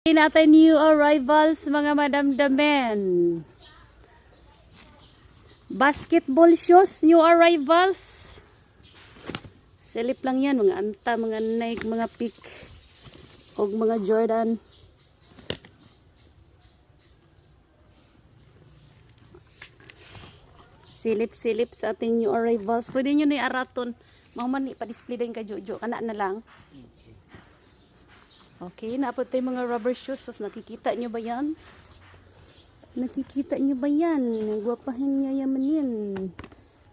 Natin new arrivals mga madamdamen. Basketball shoes, new arrivals. Silip lang yan, mga Anta, mga Nike, mga Peak, o mga Jordan. Silip-silip sa ating new arrivals. Pwede nyo na i-araton. Mamani, pa-display din ka, Jojo. Kana na lang. Okay, naapot tayo mga rubber shoes. So, nakikita nyo ba yan? Nakikita nyo ba yan? Gwapahin niya yaman yan.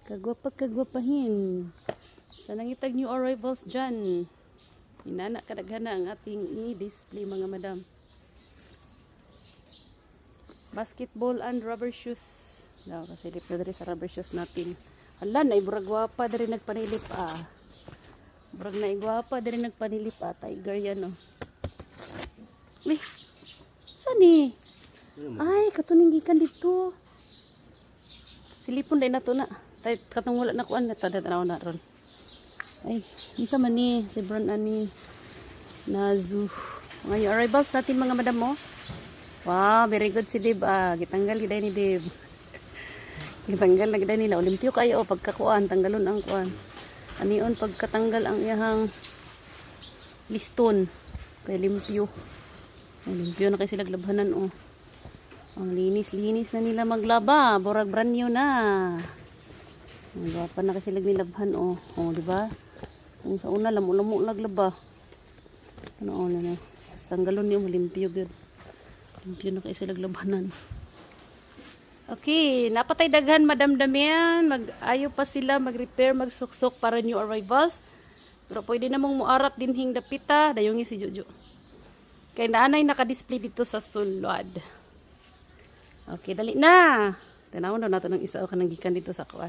Kagwapahin. Sa nangitag new arrivals dyan. Inana kadagana ang ating i-display mga madam. Basketball and rubber shoes. Daw, kasilip na dali sa rubber shoes natin. Hala, naibura gwapa dali nagpanilip Brag na igwapa dali nagpanilip Tiger yan Uy, saan Ay, katuning gikan dito. Silipon dahil na to na. Katong wala na kuan na tanaw na ron. Ay, minsan man si Bron ani Nazu. Ngayon arrivals natin mga madam mo. Wow, very good si Deb. Gitanggal giday ni Deb. Gitanggal na giday nila. Olimpyo kayo pagkakuan, tanggalon ang kuan. Anion pagkatanggal ang iyahang liston. Kay limpyo. Limpyo na kay sila glabhanan Ang linis na nila maglaba. Borag brand new na. Magwapa na kasi nilabhan di ba? Kung sa una lamu-lamu naglaba. Ano tanggalon niyo limpyo gyud. Limpyo na kay sila glabhanan. Okay, napatay daghan madamdamen. Mag-ayo pa sila mag-repair, magsuksok para new arrivals. Pero pwede namang muarat dinhing dapita. Dayong si Jojo. Kaya naanay naka-display dito sa sulod. Okay, dali na. Tanawon daw nato ng isa o kanang gikan dito sa kuan.